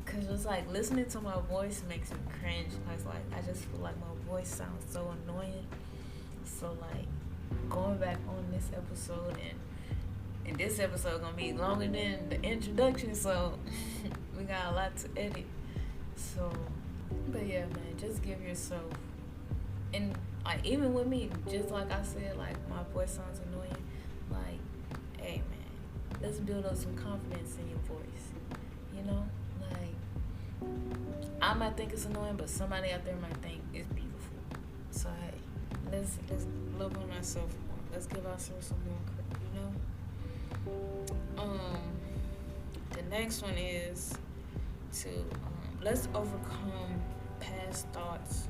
Cause it's like, listening to my voice makes me cringe. Like, I just feel like my voice sounds so annoying. So, like, going back on this episode, and this episode gonna be longer than the introduction, so we got a lot to edit. So, but yeah, man, just give yourself, and like, even with me, just like I said, like, my voice sounds annoying. Like, hey man, let's build up some confidence in your voice. You know, like, I might think it's annoying, but somebody out there might think it's beautiful. So hey, let's love on ourselves more. Let's give ourselves some more credit. You know. The next one is to let's overcome past thoughts.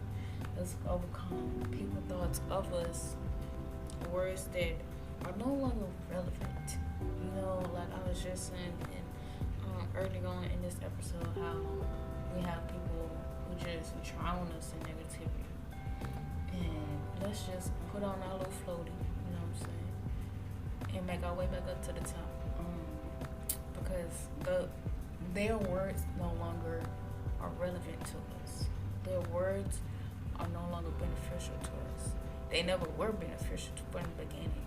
Let's overcome people's thoughts of us, words that are no longer relevant. You know, like I was just saying earlier on in this episode, how we have people who just drown us in negativity. And let's just put on our little floaty, you know what I'm saying, and make our way back up to the top. Because their words no longer are relevant to us. Their words are no longer beneficial to us. They never were beneficial from the beginning.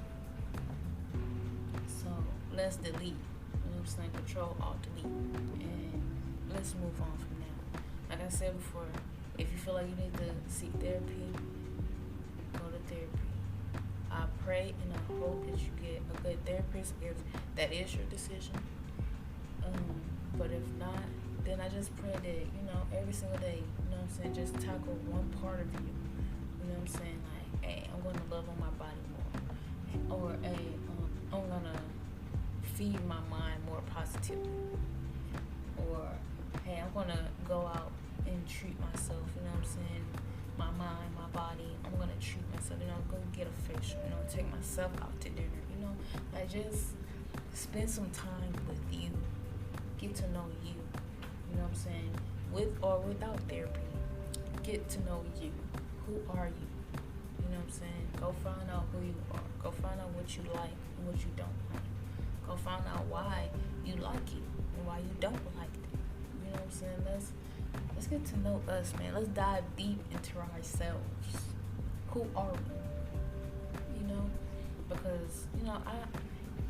So let's delete. You know what I'm saying? Control, Alt, delete. And let's move on from now. Like I said before, if you feel like you need to seek therapy, go to therapy. I pray and I hope that you get a good therapist if that is your decision. But if not, then I just pray that, you know, every single day, you know what I'm saying, just tackle one part of you. You know what I'm saying? Like, hey, I'm going to love on my body more. Or, hey, I'm going to feed my mind more positively. Or, hey, I'm going to go out and treat myself, you know what I'm saying? My mind, my body, I'm going to treat myself, you know, go get a facial, you know, take myself out to dinner, you know? Like, just spend some time with you. Get to know you. You know what I'm saying? With or without therapy. Get to know you. Who are you? You know what I'm saying? Go find out who you are. Go find out what you like and what you don't like. Go find out why you like it and why you don't like it. You know what I'm saying? Let's get to know us, man. Let's dive deep into ourselves. Who are we? You know? Because, you know,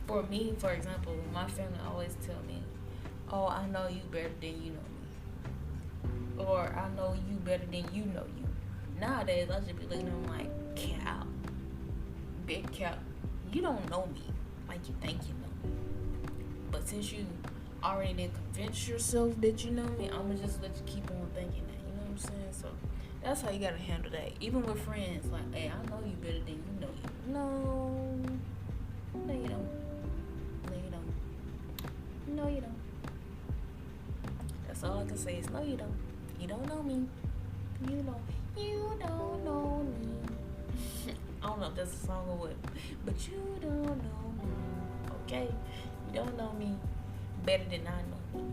for me, for example, my family always tell me, oh, I know you better than you know me. Or I know you better than you know you. Nowadays, I just be looking at them like, cow. Big cow. You don't know me. like you think you know me. But since you already did convince yourself that you know me, I'm gonna just let you keep on thinking that. You know what I'm saying? So that's how you gotta handle that. Even with friends, like, hey, I know you better than you know you. No, you don't. No, you don't. No, you don't. That's all I can say is no, you don't. You don't know me. You don't know me. I don't know if that's a song or what, but you don't know me. Okay, you don't know me better than I know me.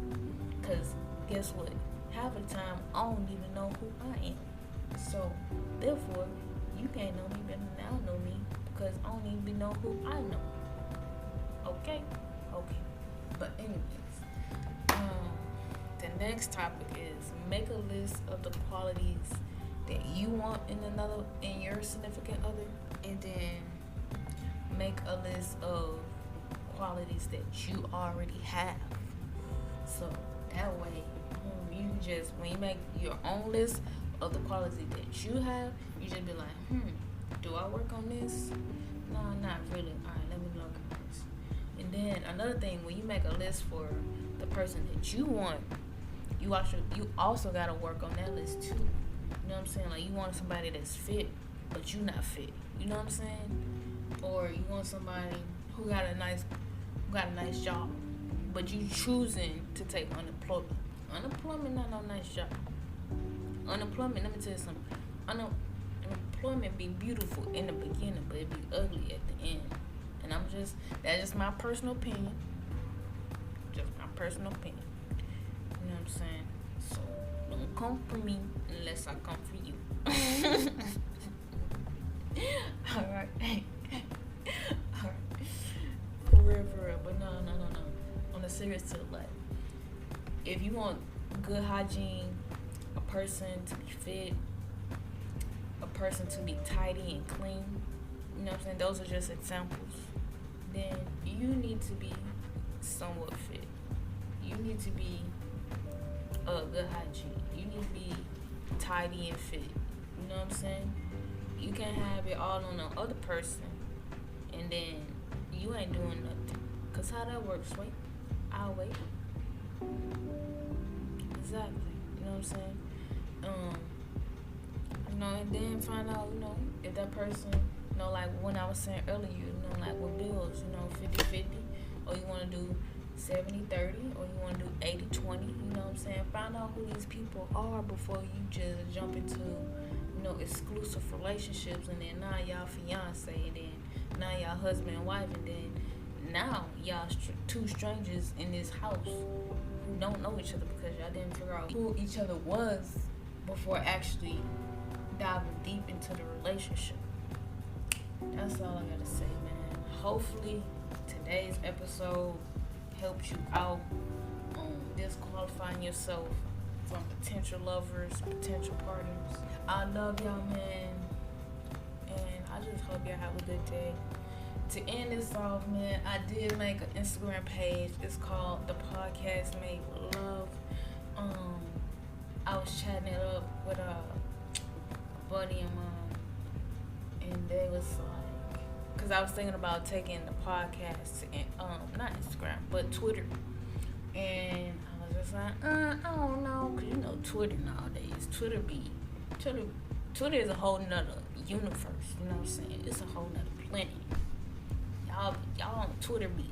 Cause guess what? Half of the time I don't even know who I am. So therefore, you can't know me better than I know me because I don't even know who I know. Okay. But anyways, the next topic is make a list of the qualities that you want in your significant other, and then make a list of qualities that you already have. So that way, you can just, when you make your own list of the qualities that you have, you just be like, do I work on this? No, not really. Alright, let me look at this. And then another thing, when you make a list for the person that you want, you also gotta work on that list too. You know what I'm saying? Like, you want somebody that's fit, but you not fit. You know what I'm saying? Or you want somebody who got a nice job, but you choosing to take unemployment. Unemployment not no nice job. Unemployment, let me tell you something. Unemployment be beautiful in the beginning, but it be ugly at the end. And that's just my personal opinion. Just my personal opinion. You know what I'm saying? So don't come for me unless I come for you. Alright. For real. But no. On a serious tip, like, if you want good hygiene, a person to be fit, a person to be tidy and clean, you know what I'm saying? Those are just examples. Then you need to be somewhat fit. You need to be good hygiene. You need to be tidy and fit. You know what I'm saying? You can't have it all on the other person and then you ain't doing nothing. Cause how that works, wait. I'll wait. Exactly. You know what I'm saying? And then find out, if that person, like when I was saying earlier, like with bills, 50-50, or you want to do 70-30, or you want to do 80-20, you know what I'm saying? Find out who these people are before you just jump into, exclusive relationships, and then now y'all fiance, and then now y'all husband and wife, and then now y'all two strangers in this house who don't know each other because y'all didn't figure out who each other was before actually diving deep into the relationship. That's all I gotta say, man. Hopefully today's episode helped you out on disqualifying yourself from potential lovers, potential partners. I love y'all, man, and I just hope y'all have a good day. To end this off, man, I did make an Instagram page. It's called The Podcast Made with Love. I was chatting it up with a buddy of mine, and they was like, because I was thinking about taking the podcast to, not Instagram, but Twitter. And I was just like, I don't know, because Twitter nowadays, Twitter is a whole nother universe, you know what I'm saying? It's a whole nother planet. Y'all on Twitter be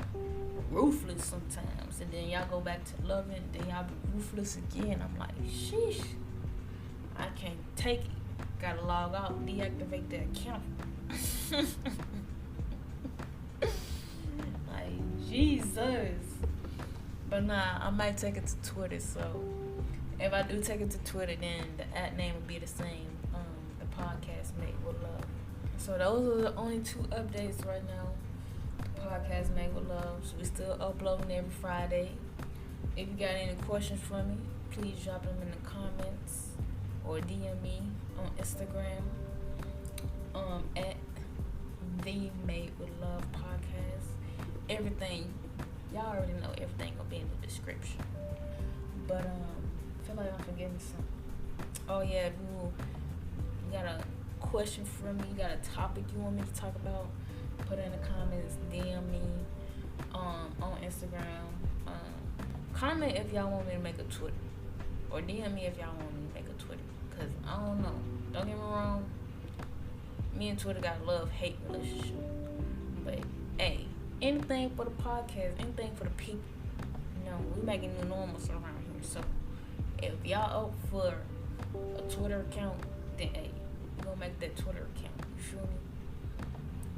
ruthless sometimes, and then y'all go back to loving, then y'all be ruthless again. I'm like, sheesh, I can't take it. Gotta log out, deactivate the account. Like, Jesus. But nah, I might take it to Twitter, so if I do take it to Twitter, then the @ name will be the same. The Podcast Made with Love. So those are the only 2 updates right now. Podcast Made with Love. So we still uploading every Friday. If you got any questions for me, please drop them in the comments or DM me on Instagram at the Made with Love podcast. Everything, y'all already know everything gonna be in the description. But I feel like I'm forgetting something. Oh yeah, you got a question for me, you got a topic you want me to talk about, put it in the comments, DM me, Comment if y'all want me to make a Twitter. Or DM me if y'all want me to make a Twitter. Because I don't know. Don't get me wrong. Me and Twitter got a love-hate relationship. But, hey, anything for the podcast, anything for the people. You know, we making new normals around here. So, if y'all up for a Twitter account, then, hey, we're going to make that Twitter account. You feel me?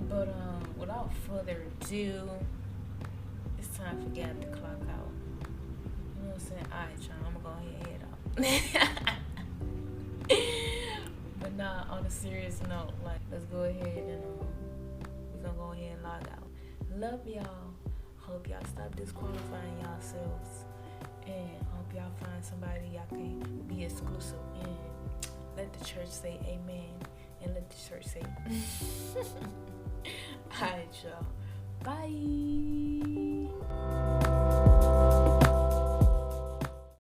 But, without further ado, it's time for Gab to clock out. You know what I'm saying? Alright, y'all, I'm gonna go ahead and head out. But nah, on a serious note, like, let's go ahead and we're gonna go ahead and log out. Love y'all. Hope y'all stop disqualifying yourselves. And hope y'all find somebody y'all can be exclusive and let the church say amen. And let the church say alright, y'all. Bye.